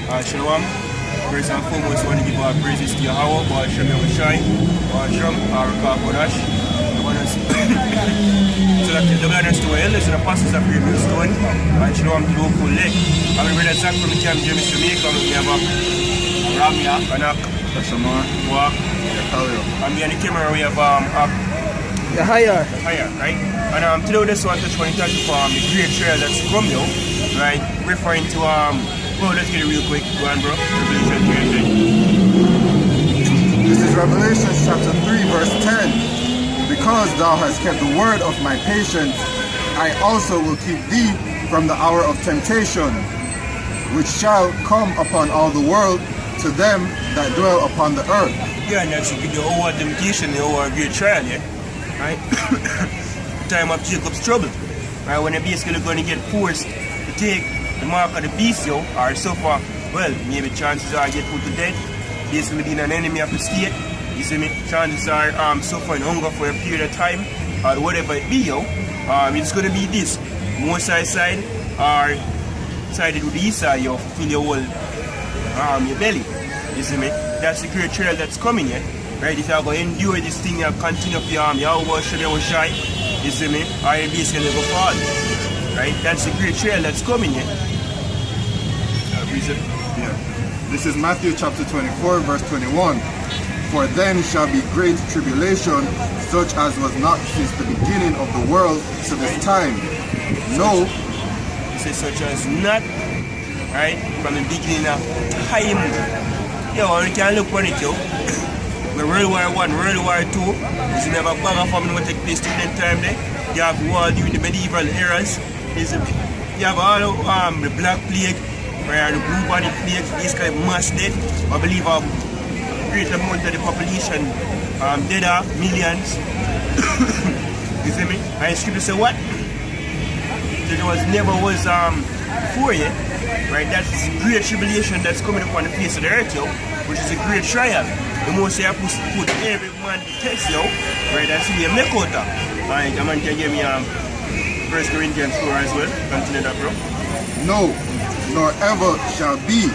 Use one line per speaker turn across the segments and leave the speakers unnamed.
Shalom. First and foremost, I want to give our praises to Yahweh, Baal Shem Yahushai, Baal Shem, Arakah Kodash. So that the brothers to our elders and apostles of Great Millstone, and Shalom to the local leg. I'm a brother Zach from the Camp James Jamaica, we have a Ramya, Anak, Walk, and behind the camera we have
Yahaya,
right? And today we just want to try and touch upon the great trail that's come now, right? Referring to well, let's get it real quick. Go on, bro. Revelation 3.
This is Revelation chapter 3 verse 10. Because thou hast kept the word of my patience, I also will keep thee from the hour of temptation, which shall come upon all the world, to them that dwell upon the earth.
Yeah, and that's the hour of temptation, the hour of great trial, yeah? Right? Time of Jacob's trouble. Right? When you're basically going to get forced to take the mark of the beast, yo, or suffer, well, maybe chances are get put to death, basically being an enemy of the state, you see me, chances are suffering hunger for a period of time, or whatever it be, yo, it's going to be this, more side, or sided with the east side, yo, fill your whole, your belly, you see me, that's the great trail that's coming, yeah, right, if you're going to endure this thing, you continue for your worship, your shy, you see me, or you basically go fall, right, that's the great trail that's coming, yeah.
Yeah. This is Matthew chapter 24 verse 21. For then shall be great tribulation, such as was not since the beginning of the world to this time. No.
It says such as not, right, from the beginning of time. Yo, you can look on it, yo. The World War I, World War II, is never bag of family will take place during that time there. You have war during the medieval eras. You have all the Black Plague, where the blue body plague, this kind of mass death. I believe a great amount of the population dead are millions. You see me? And the scripture say what? There was never was before yet. Right? That's great tribulation that's coming upon the face of the earth, yo, which is a great trial. The most you put every man to test, yo. Right? That's really a make out of. Alright, a man can give me 1 Corinthians 4 as well. Continue that, bro.
No, nor ever shall be,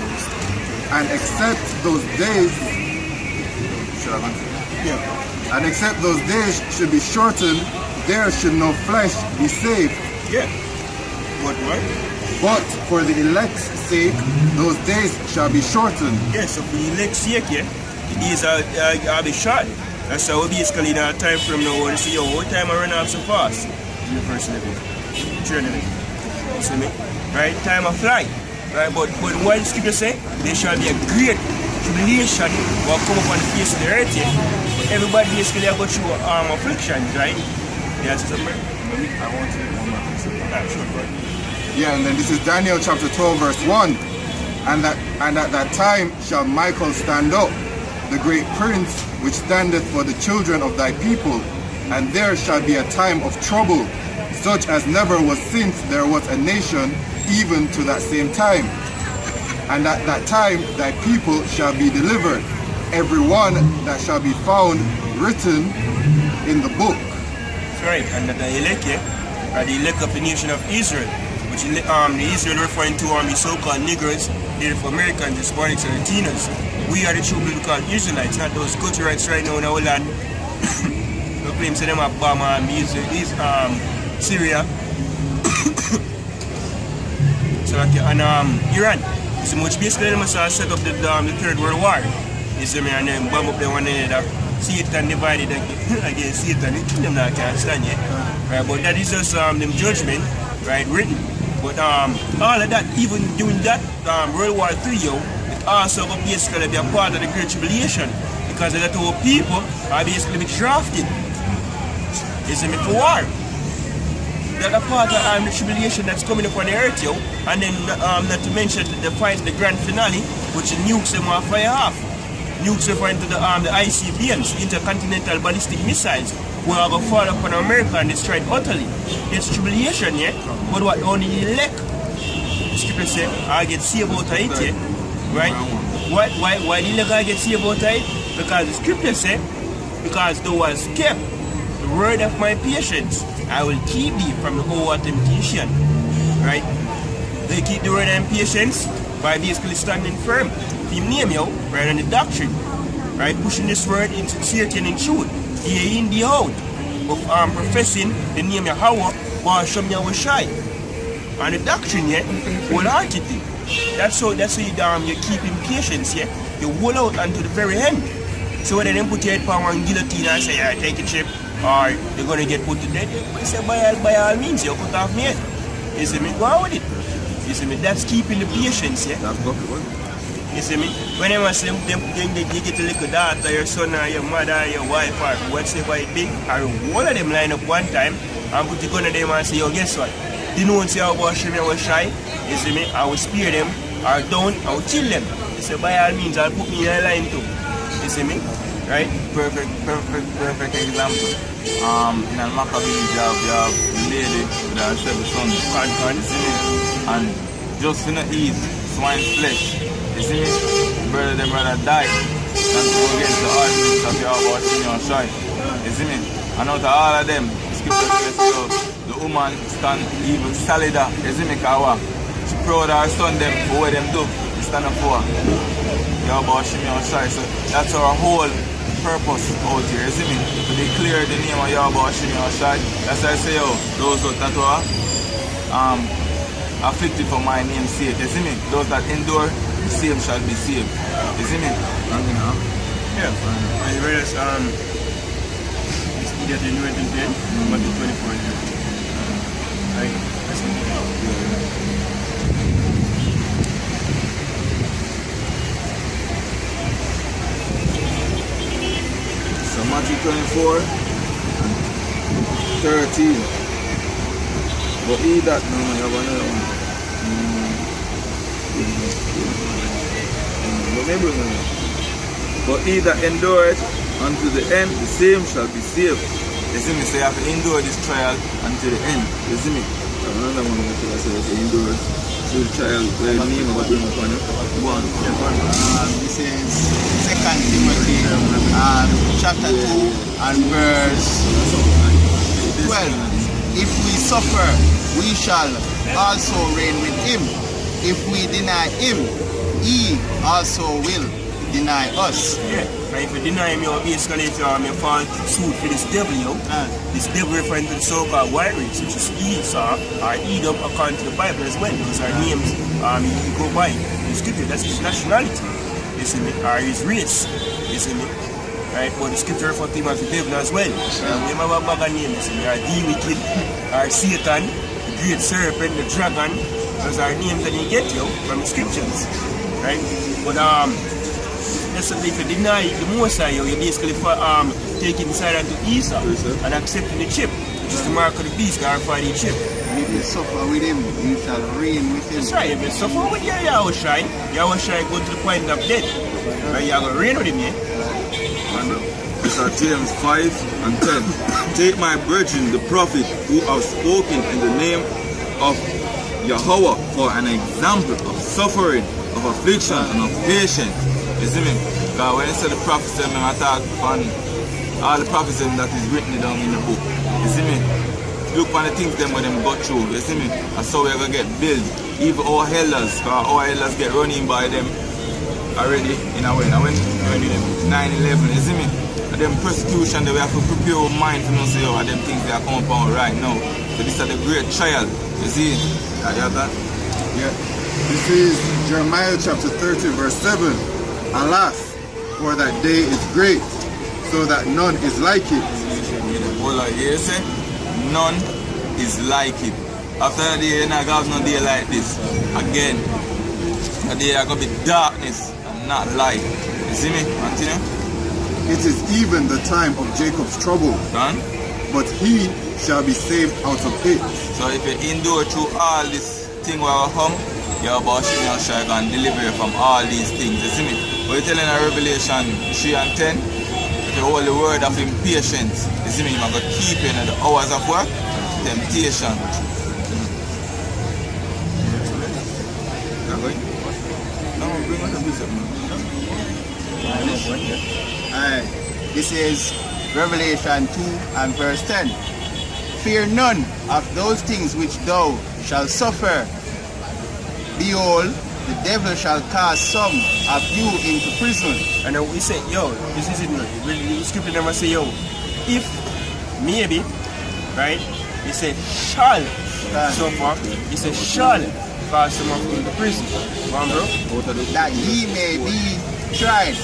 and except those days, and except those days should be shortened, there should no flesh be saved.
Yeah. What?
But for the elect's sake, those days shall be shortened.
Yeah, so for the elect's sake, yeah, the days are be short. That's how we basically in our time frame now, we see, yo, what time I run off so fast? In the first level. Training. You see me? Right? Time of flight. Right? But what the scripture say? There shall be a great tribulation will come upon the face of the earth, yeah. But everybody basically go through afflictions, right? Yes, sir.
I want to get one more piece of that.
Sure, bro.
Yeah, and then this is Daniel chapter 12 verse 1. And at that time shall Michael stand up, the great prince, which standeth for the children of thy people. And there shall be a time of trouble, such as never was since there was a nation, even to that same time. And at that time thy people shall be delivered, every one that shall be found written in the book.
That's right, and the elect, yeah, are the elect of the nation of Israel, which the Israel referring to the so-called Negroes, Native Americans, Hispanics, and Latinos. We are the true biblical Israelites, not those culturites right now in our land. No claims to them are Bama and Syria. So and Iran. So much basically they must have set up the Third World War. You see me, and then bomb up the one another. Satan divided against Satan. Them not can stand yet. Right, but that is just them judgment, right, written. But all of that, even doing that World War III, yo, it also will basically be a part of the Great Tribulation. Because a lot of people are basically be drafted. You see me, for war. That a part of the tribulation that's coming upon the earth, yo. And then not to mention the fight, the grand finale, which the nukes them will fire off. Nukes referring to the ICBMs, intercontinental ballistic missiles, who are going to fall upon America and destroy it utterly. It's tribulation, yeah. But what only the elect, the scripture say, I get saved out of it, yeah. Right? Why the elect I get saved out of it? Because the scripture say, because thou hast kept the word of my patience, I will keep thee from the whole temptation. Right? They keep the word and patience, by basically standing firm. Him name you, right, on the doctrine, right, pushing this word into Satan in truth, day in, day out, of professing the name Yahweh, Basham Yahushai. And the doctrine, yeah, wholeheartedly. That's how you keep in patience, yeah. You hold out until the very end. So whether they put your head on one guillotine and say, yeah, take a chip, or you're gonna get put to death, they say by all means, you cut off me head. You see me? Go on with it. You see me? That's keeping the patience, yeah.
That's got it.
You see me? Whenever you get a little daughter, your son, or your mother, your wife, or whatever it be, or one of them line up one time and put the gun at them and say, yo, guess what? You know, say how about Shemi, I was shy. You see me? I will spear them, or down, I will kill them. You say, by all means, I'll put me in a line too. You see me? Right?
Perfect example. In a Maccabees, you have the lady with her 7 sons. You see me? And just in the eat swine flesh. You see me? Them brother died. And to go against the arguments of Yahweh Shemi and Shai. You see me? And out of all of them, the scripture says, the woman stand even solider. You see me? Kawa. She proud of her son them for what them do. They stand up for her. Yahweh Shemi and Shai. So that's our whole purpose out here, you see me? To declare the name of Yahweh Shemi and Shai. That's why I say, yo, those that were afflicted for my name's sake, you see me? Those that endure, the same shall be saved. You see me?
Yeah. And you read us, get the New England 10, Matthew 24. Right? That's it.
So Matthew 24, 13. But he that, no, you have another one. But he that endureth unto the end, the same shall be saved. You see me? So you have to endure this trial until the end. You see me? Another one that says endure through the trial, the name of a bring upon it. One.
This is 2 Timothy chapter 2 and verse 12. If we suffer, we shall also reign with him. If we deny him, he also will deny us.
Yeah, and if you deny him, you're basically you fall suit for this devil, yo. This devil referring to the so-called white race, which is Esau or Edom according to the Bible as well. Those are names you go by in the scripture. That's his nationality, you see me, or his race, you see me. Right, but the scripture refer to him as the devil as well. We have a bag of names, you see me, or the wicked, or Satan, the great serpent, the dragon. Those are names that you get, yo, from the scriptures. Right? But necessarily if you deny the Most High, you're basically taking the side unto Esau and accepting the chip, which is the mark of the beast, glorify the chip.
If you suffer with him, you shall reign with him.
That's right, if you suffer with your Yahushai go to the point of death. Right? You're going to reign with him, yeah?
It's James 5 and 10. Take my brethren, the prophet, who have spoken in the name of Yahweh for an example of suffering, of affliction, and of patience. You see me? Because when I say the prophecy, I talk on all the prophecy that is written down in the book. You see me? Look on the things them when them go through. You see me? That's how we're going to get built. Even our elders, because our elders get running by them already in a way. Now when 9/11, you see me? And them persecution that we have to prepare our mind to know say, oh, them things they are coming upon right now. So this is the great trial. You see? You have that?
Yeah. This is Jeremiah chapter 30 verse 7. Alas, for that day is great, so that none is like it.
Hold on, you say? None is like it. After that day, you're not going to have no day like this. Again, a day are going to be darkness and not light. You see me? Continue.
It is even the time of Jacob's trouble,
Done?
but he shall be saved out of it.
So if you endure through all this thing where we come, your boss shall and deliver you from all these things. You see me? But you're telling in Revelation 3 and 10, if you hold the word of impatience, you see me, you're going to keep you in the hours of work, temptation. You're going? No, bring on the bishop now.
Alright, this is Revelation 2 and verse 10. Fear none of those things which thou shalt suffer. Behold, the devil shall cast some of you into prison.
And then we say, yo, this is it. The scripture never say, yo, if maybe, right? He said, shall suffer. He said, shall cast some of you into prison. Come on, bro.
That ye may be tried,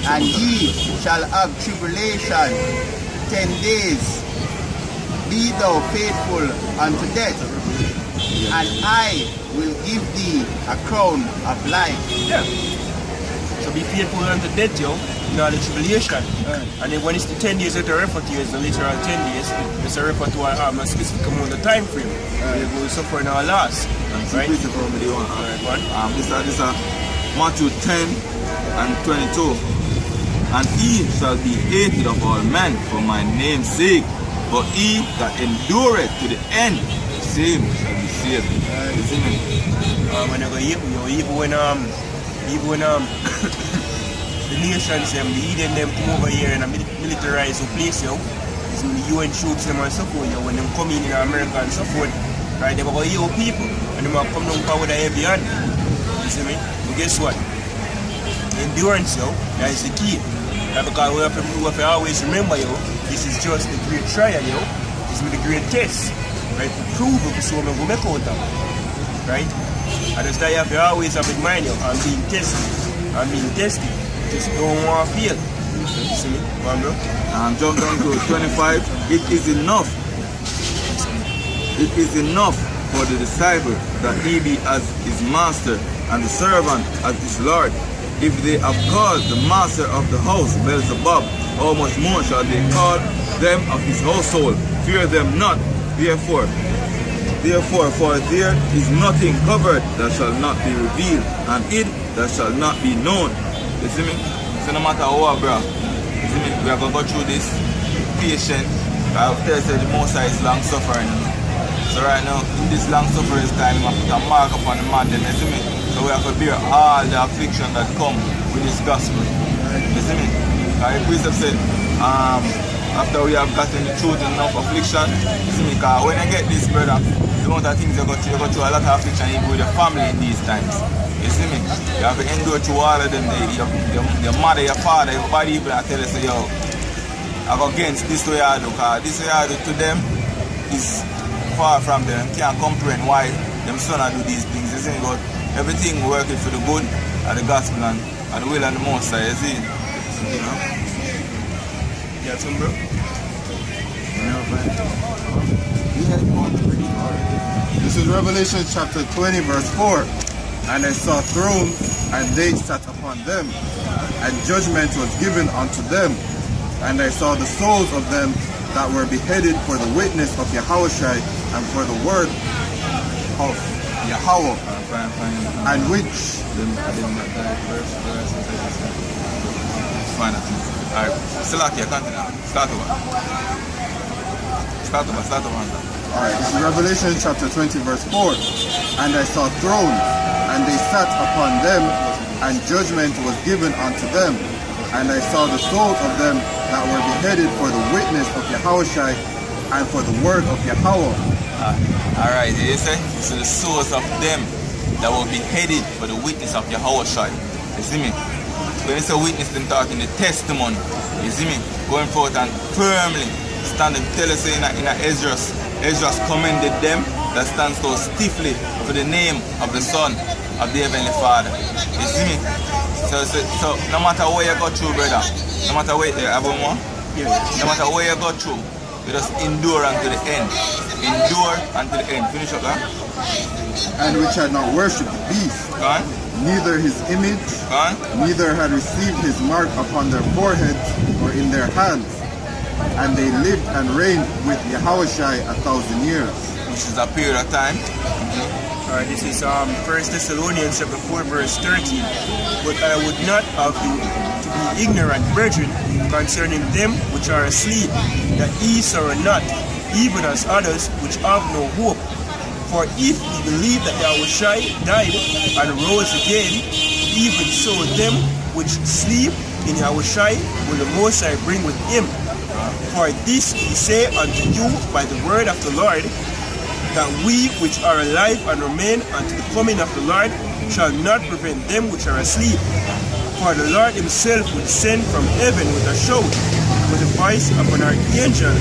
and ye shall have tribulation 10 days. Be thou faithful unto death, and I will give thee a crown of life.
Yeah. So be faithful unto death, yo, in all the tribulation. And then when it's the 10 days that I refer to, it's the literal 10 days. It's a refer to a specific amount of time frame. We will suffer in our loss. Right?
This is Matthew 10 and 22. And he shall be hated of all men for my name's sake, but he that endureth to the end, the same shall be saved. You see me?
When I go even when the nations them, the Eden them come over here in a militarized place, yo. It's the UN troops them and so forth, yo. When them come in America and so forth, right, they go heal people and they come down power with a heavy hand. You see me? But guess what? Endurance, yo, that is the key. Because we have to always remember, yo, this is just the great trial, yo. This is the great test, right? To prove it, so we will make out of it, right? And that's why you have to always have in mind, yo, I'm being tested. Just don't want to fail. You see me? Come on, bro.
And jump down to 25. It is enough. It is enough for the disciple that he be as his master and the servant as his Lord. If they have called the master of the house Beelzebub, how much more shall they call them of his household? Fear them not, therefore, for there is nothing covered that shall not be revealed, and it that shall not be known. You see me? So no matter what, bro, you see me? We are going to go through this patient. I've tell you the Most High is long suffering. So right now, in this long suffering time, I put a mark upon the man, you see me? So we have to bear all the affliction that come with this gospel. You see me? The precept said, after we have gotten the truth and enough affliction, you see me? Because when you get this, brother, the amount of things you go through a lot of affliction even with your family in these times. You see me? You have to endure through all of them. Your mother, your father, everybody even tell you, say, yo, I go against this way I do, because this way I do to them is far from them. Can't comprehend why them son do these things. You see me? But everything working for the good and the gospel and the will and the Most High, you see? You know?
You got some, bro?
This is Revelation chapter 20 verse 4. And I saw thrones, and they sat upon them, and judgment was given unto them. And I saw the souls of them that were beheaded for the witness of Yahushua and for the word of Yahweh, and which
Alright, Salakia, continue. Start over.
Alright, this is Revelation chapter 20 verse 4. And I saw thrones, and they sat upon them, and judgment was given unto them. And I saw the souls of them that were beheaded for the witness of Yahushua and for the word of Yahweh.
Alright, you see? So the souls of them that were beheaded for the witness of Yahushua. You see me? When it's a witness, then talking the testimony. You see me? Going forth and firmly standing. Tell us in Esdras commended them that stand so stiffly for the name of the Son of the Heavenly Father. You see me? So no matter where you go through, brother, no matter where you have more, no matter where you go through, you just endure until the end. Endure until the end. Finish up, huh?
And which had not worshipped the beast, neither his image, neither had received his mark upon their foreheads or in their hands. And they lived and reigned with Yahushua 1,000 years.
Which is a period of time.
Alright, this is 1 Thessalonians chapter 4 verse 13. But I would not have you to be ignorant, brethren, concerning them which are asleep, that ye sorrow not, even as others which have no hope. For if we believe that Yahushua died and rose again, even so them which sleep in Yahushua will the Most High bring with him. For this we say unto you by the word of the Lord, that we which are alive and remain unto the coming of the Lord shall not prevent them which are asleep. For the Lord himself will descend from heaven with a shout, with the voice of an archangel,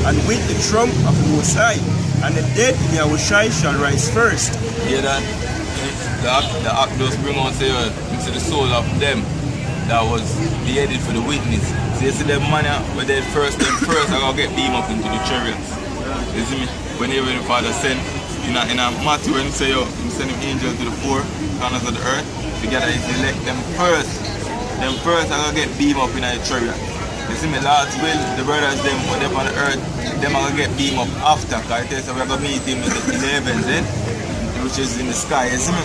and with the trump of the Most High. And the dead in Yahushua shall rise first.
Yeah, that the act does bring on say, into the soul of them that was beheaded for the witness. So you see them man where they first are gonna get beamed up into the chariots. You see me? Whenever the Father sent in a Matthew when he say he send him angels to the four corners of the earth, together he select them first. Them first are gonna get beamed up in the chariot. You see me, Lord's will, the brothers them when they're on the earth, them are gonna get beamed up after, because it says we're gonna meet him in the heavens then, which is in the sky, you see me?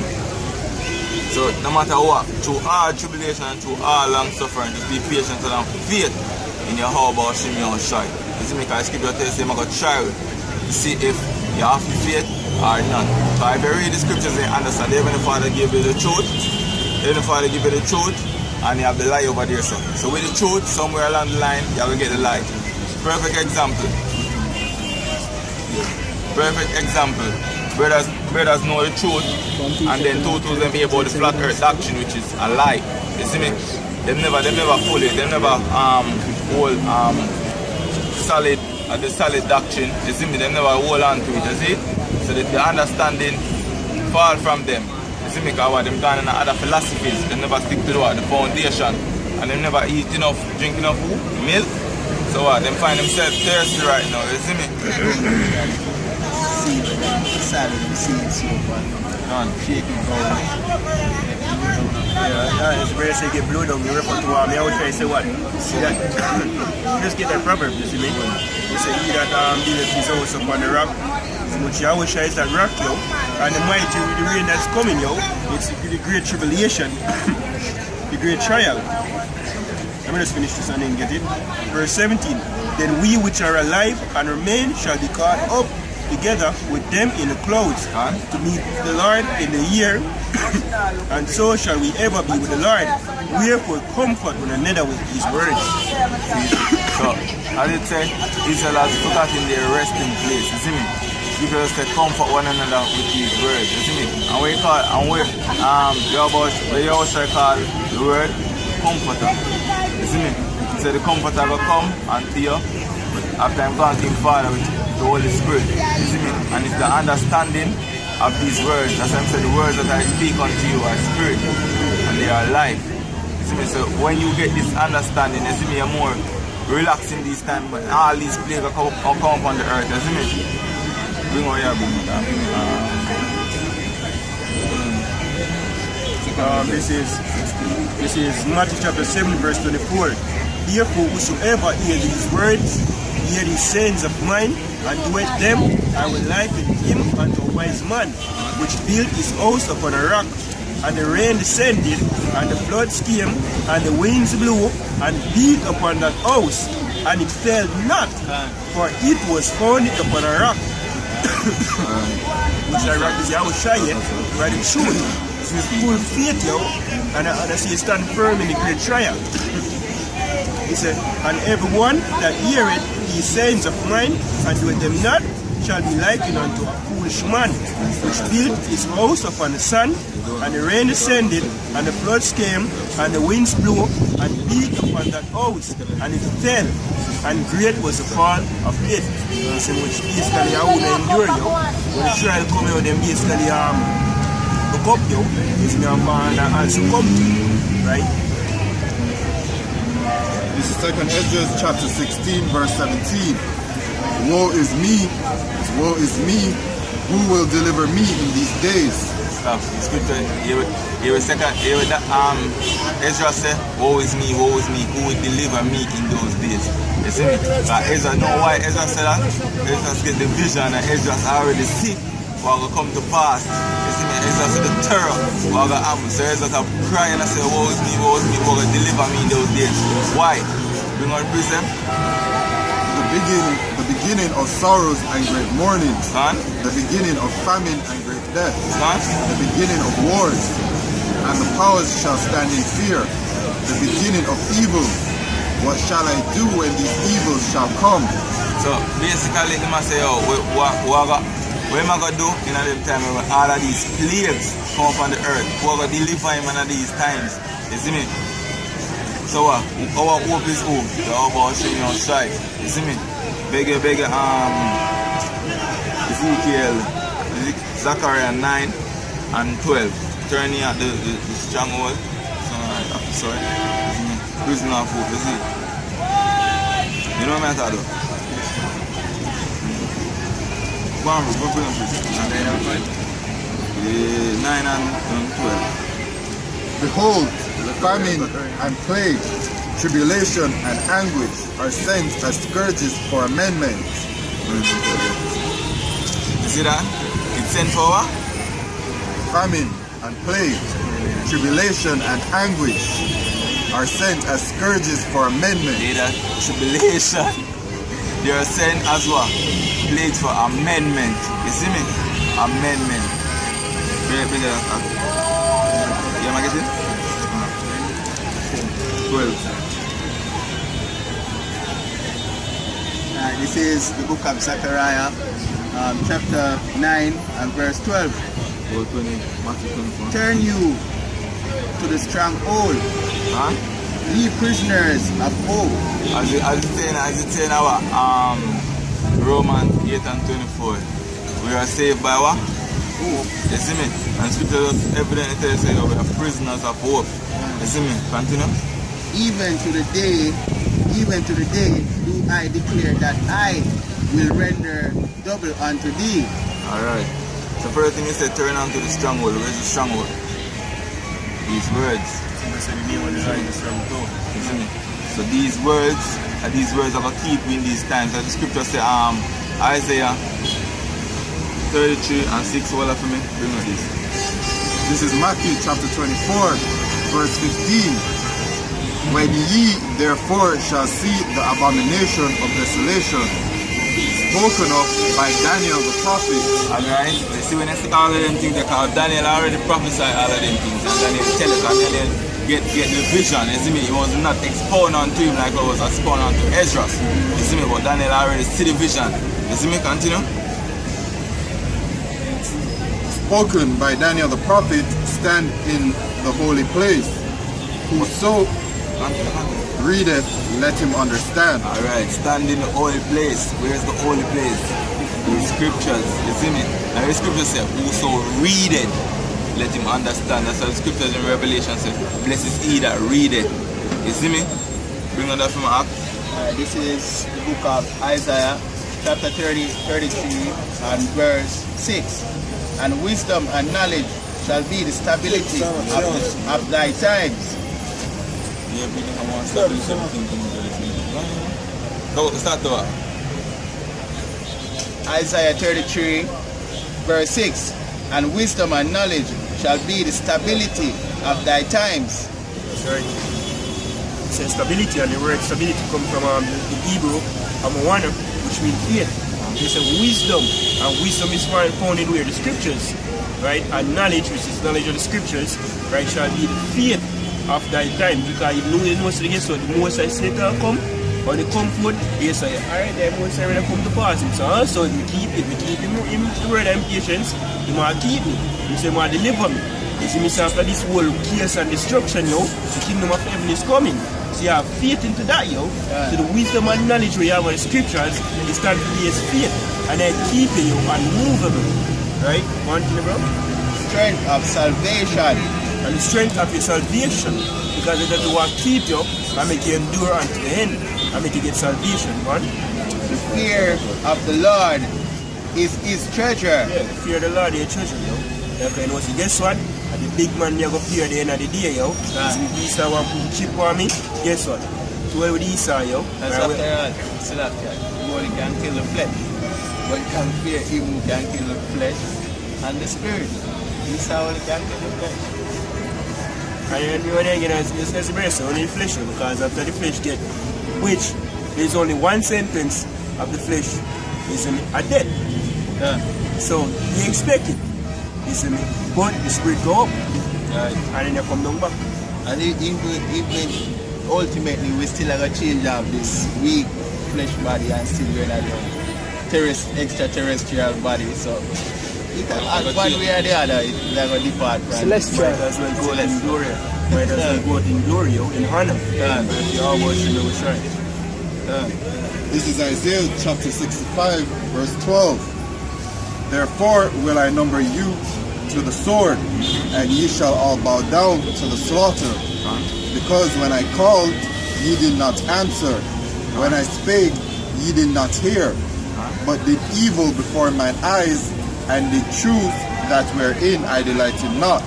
So no matter what, through all tribulation and through all long suffering, just be patient and have faith in your how about Shimon Shai. You see me, because Scripture tells you I'm gonna try to see if you have faith or not. So if you read the scriptures and understand, even the Father give you the truth, and you have the lie over there. So with the truth, somewhere along the line, you will get the lie. Perfect example. Brothers know the truth, and then two them be about the flat earth doctrine, which is a lie. You see me? They never fully, they never hold solid the solid doctrine. You see me? They never hold on to it. You see? So that the understanding fall from them. You see me? Because them gone in other philosophies. They never stick to the foundation, and they never eat enough, drink enough milk. So them find themselves thirsty right now. You see me?
Yeah, it's very say get blue down. You refer to me. I always try to say what? See that? Just get that proverb. You see me? You say he that buildeth his house upon the rock. So much Yahweh is that rock, yo. And the mighty with the rain that's coming, yo. It's the great tribulation, the great trial. Let me just finish this and then get it. Verse 17. Then we which are alive and remain shall be caught up together with them in the clouds to meet the Lord in the air, and so shall we ever be with the Lord. Wherefore comfort one another with his words.
So, as it said, Israel has forgotten their resting place. You see me? People just say comfort one another with his words. You see me? And we call Yahushua call the word comforter. You see me? So the comforter will come unto you after I'm gone to him Father with the Holy Spirit. You see me? And it's the understanding of these words. That's why I'm saying the words that I speak unto you are spirit and they are life. You see me? So when you get this understanding, you see me, you're more relaxing this time, but all these plagues will come upon the earth. You see me? Bring on your book.
This is Matthew chapter 7 verse 24. Therefore whosoever hear these words, hear these sayings of mine, and doeth them, I will liken him unto a wise man, which built his house upon a rock. And the rain descended, and the floods came, and the winds blew, and beat upon that house, and it fell not, for it was founded upon a rock. Which the rock is Yahushua, by the truth. So it's full faith, yo, and I see it stand firm in the great trial. He said, and everyone that heareth these sayings of mine, and doeth them not, shall be likened unto a foolish man, which built his house upon the sand, and the rain descended, and the floods came, and the winds blew, and beat upon that house, and it fell, and great was the fall of it. So which basically I wouldn't endure, yo. When the trial come out, then basically look up, yo, is me and succumb to, right?
This is 2 Esdras chapter 16 verse 17. Woe is me, who will deliver me in these days?
Scripture, Ezra said, woe is me, who will deliver me in those days. You see me? Ezra know why Ezra said that? Ezra get the vision and Ezra already see what will come to pass. You see me? Ezra said the terror what will happen. So Ezra are crying and say, woe is me, who will deliver me in those days. Why? Bring on prison.
The beginning of sorrows and great mourning. The beginning of famine and great death. The beginning of wars, and the powers shall stand in fear. The beginning of evil. What shall I do when these evils shall come?
So basically, he must say, we What am I going to do in a little time when all of these plagues come upon the earth? Who are going to deliver him in these times? You see me? So our hope is who? The hope of showing on strike. You see me? Bigger, Ezekiel, Zechariah 9 and 12. Turning at the stronghold. Sorry. Prisoner of hope. You see? You know what I'm talking about? Go on, go bring them, please. 9 and 12.
Behold, famine and plague, tribulation and anguish are sent as scourges for amendment.
You see that? It's sent for what?
Famine and plague, tribulation and anguish are sent as scourges for amendment.
See that? Tribulation. They are sent as what? Plagues for amendment. You see me? Amendment. Bring it up. You am I getting? 12.
This is the book of Zechariah, chapter 9 and verse 12. Turn you to the stronghold,
Huh?
ye prisoners of hope.
As it's saying our Romans 8 and 24. We are saved by what? Hope. You see me? And scripture does evidently tell us that we are prisoners of hope. You see me? Continue.
Even to the day do I declare that I will render double unto thee.
Alright. So first thing he said, turn on to the stronghold. Where's the stronghold? These words. You see me? So these words are going to keep you in these times. As the scripture say, Isaiah 33 and 6. Hold up for me. Bring on this.
This is Matthew chapter 24, verse 15. When ye therefore shall see the abomination of desolation spoken of by Daniel the prophet.
Alright, you see when I see all of them things, because Daniel already prophesied all of them things, and Daniel tell us, and Daniel get the vision. You see me? It was not expounded unto him like it was expounded unto Ezra. You see me? But Daniel already see the vision. You see me? Continue.
Spoken by Daniel the prophet, stand in the holy place. Whoso readeth, let him understand.
Alright, stand in the holy place. Where's the holy place? The scriptures. You see me? Now the scripture says, whoso readeth, let him understand. That's how the scriptures in Revelation say, blessed is he that readeth. You see me? Bring on that from my act.
This is the book of Isaiah, chapter 33 and verse 6. And wisdom and knowledge shall be the stability of thy times.
Yeah, we don't want to start doing something. Go, start to what?
Isaiah 33 verse 6. And wisdom and knowledge shall be the stability of thy times.
That's right. It says stability, and the word stability comes from the Hebrew amawana, which means faith. There's a wisdom, and wisdom is found in where the scriptures, right? And knowledge, which is knowledge of the scriptures, right, shall be the faith of thy time. Because you know most of the so the most I say to come, or the comfort, yes, I alright, the most I when I come to pass him. So also we keep him the word and patience, he might keep me. He say might deliver me. You see me say after this whole chaos and destruction, the kingdom of heaven is coming. So you have faith into that, So the wisdom and knowledge we have on the scriptures is stand for his faith. And then keep you unmovable. Right? One thing, bro?
Strength of salvation.
And the strength of your salvation. Because it does what keep you and make you endure unto the end. And make you get salvation, man.
The fear of the Lord is his treasure.
Yeah, the fear of the Lord is your treasure, Okay, you know, so guess what? And the big man you go fear the end of the day, So if Esau want to put chip on me, guess what? So what with Esau,
That's after all, still after you only can kill the flesh. But you can fear him who can kill the flesh and the spirit. Esau only can kill the flesh.
And you know again, it's necessary, only flesh, because after the flesh get, which there's only one sentence of the flesh, is a death. So you expect it. But the spirit go up, and then you come down back.
And even ultimately we still have a change of this weak flesh body and still we're not extraterrestrial body. So it can, one way or the other, it's going to depart from
Celestial. Might as well go in glory. Might as well go in glory, in honor. If you all worship the Most High.
This is Isaiah chapter 65, verse 12. Therefore will I number you to the sword, and ye shall all bow down to the slaughter. Because when I called, ye did not answer. When I spake, ye did not hear. But did evil before mine eyes, and did truth that wherein I delighted not.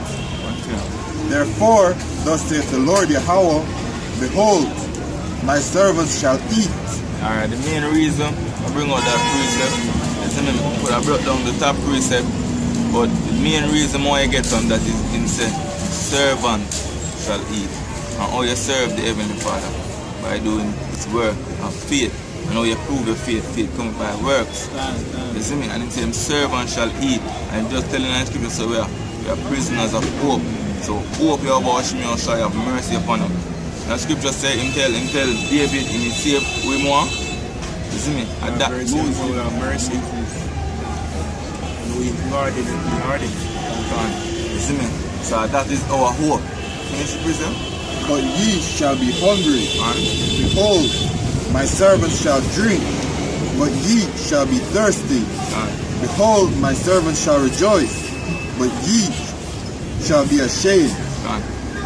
Therefore, thus saith the Lord Yahweh, behold, my servants shall eat.
Alright, the main reason I bring out that precept is I brought down the top precept, but the main reason why I get on that is in say, servant shall eat. And how you serve the Heavenly Father by doing His work of faith. And how you prove your faith, faith coming by works. You see me? And it says servant shall eat. And just telling the scripture, so we are prisoners of hope. So hope you about Shimei shall have mercy upon him. The scripture says him tell David in his save we more. You see me? And that goes
with mercy. We guarded it.
You see me? So that is our hope. Finish the prison?
But ye shall be hungry.
And
Behold, my servants shall drink, but ye shall be thirsty. Behold, my servants shall rejoice, but ye shall be ashamed.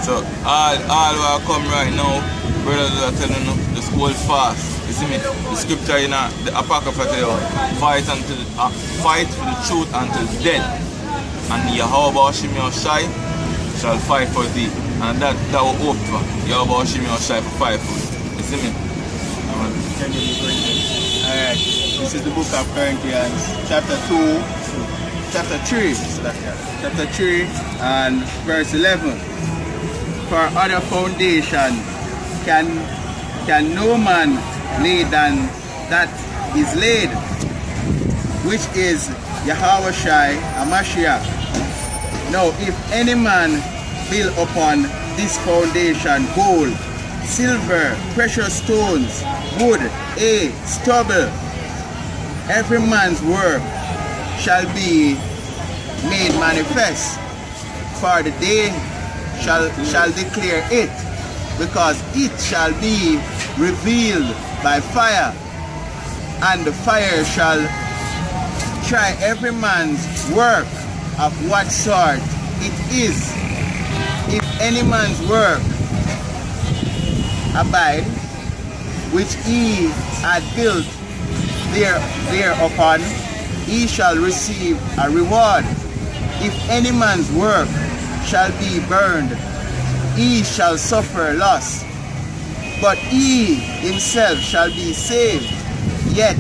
So all who are come right now, brothers are telling you, just hold fast. You see me? The scripture in the Apocrypha tell you, fight for the truth until death. And Yahweh Shimei Shai shall fight for thee. And that will hope for. Yahweh Shimei Shai for fight for you. You see me?
Alright, this is the book of Corinthians, chapter 3, and verse 11. For other foundation can no man lay than that is laid, which is Yahweh Shai Hamashiach. Now, if any man build upon this foundation gold, silver, precious stones, wood, hay, stubble, every man's work shall be made manifest, for the day shall declare it, because it shall be revealed by fire, and the fire shall try every man's work of what sort it is. If any man's work abide, which he had built thereupon, he shall receive a reward. If any man's work shall be burned, he shall suffer loss, but he himself shall be saved, yet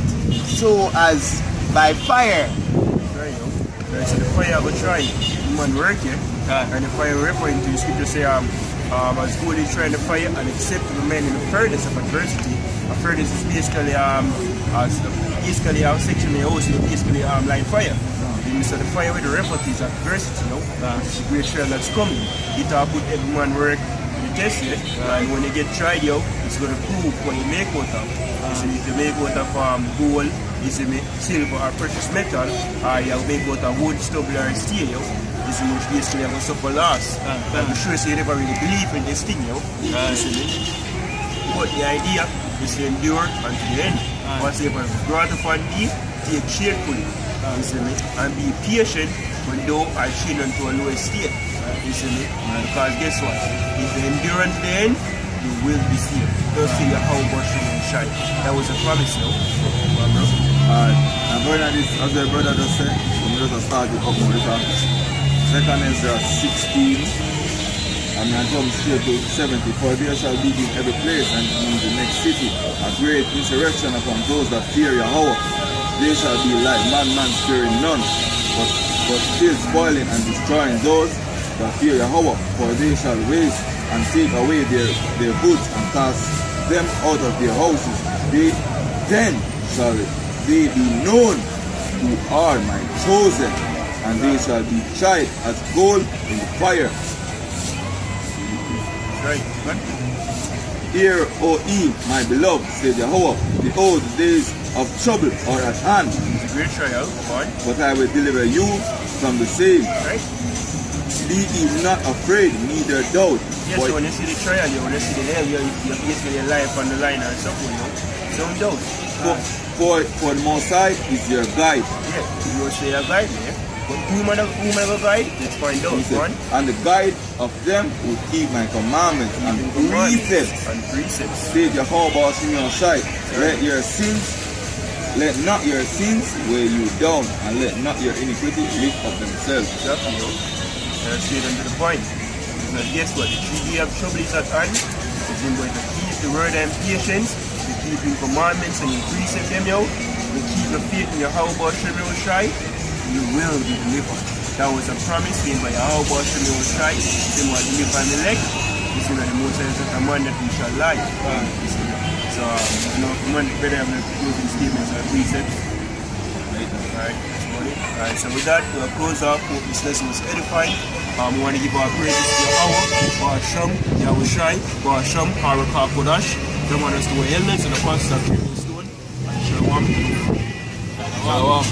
so as by fire.
So the fire will try human work here, and the fire referring to the scripture say as good is trying the fire and except to remain in the furnace of adversity. A furnace is basically our section of also basically like fire. So the fire with the reference is adversity, it's a great trial that's coming. It will put every man work in the test here, and when you get tried out, it's going to prove what you make out of. If you make out of gold, silver or precious metal, or you make out of wood, stubble or steel, this is much basically going to suffer loss. I'm sure you never really believe in this thing, but the idea is to endure unto the end. Whatever is brought upon thee, take cheerfully, and be patient when thou art chained unto a lower state. Because guess what? If you endure unto the end, you will be saved. Don't say how much you will shine. That was a promise now.
I'm going at this, as the brother just said, I'm going to start with up more because 2 Ezra 16. And I come straight to 70. For there shall be in every place and in the next city a great insurrection upon those that fear Yahweh. They shall be like madmen fearing none, but still spoiling and destroying those that fear Yahweh. For they shall waste and take away their goods and cast them out of their houses. Then shall they be known who are my chosen, and they shall be tried as gold in the fire.
Right.
Hear, O ye, my beloved, said Yahweh, behold, the days of trouble are at hand,
It's a great trial, but
but I will deliver you from the same.
right?
Be ye not afraid, neither doubt.
Yes,
for
so when you see the trial, you want to see the hell, you're facing your life on the line or something, you know? Don't doubt.
for the Most High is your guide.
Yeah, you will say a guide, yeah? But whom a guide? Let's find out,
He said,
one.
and the guide of them who keep my commandments and precepts.
And precepts.
Say Jehovah Shimon Shai, let not your sins weigh you down, and let not your iniquity lift up themselves.
Exactly, yo. Straight on to the point. Because guess what? The 3 day of trouble is at hand. If you're going to keep the word and patience, to keep your commandments and your precepts, them, yo, to keep the faith in your how about Shimon Shai, you will be delivered. That was a promise made by how about Shimon Shai. They will deliver an elect. This is one of the most sensitive command that we shall lie. So, you know, command better have the closing statements and precepts. Alright, alright, so with that, we'll close off. Hope this lesson was edifying. We want to give our praises to Yahweh, Ba'asham, Yahushai, Ba'asham, Harakah Kodash. They want us to wear helmets and the apostles of Tribal Stone. Shalom.
Shalom.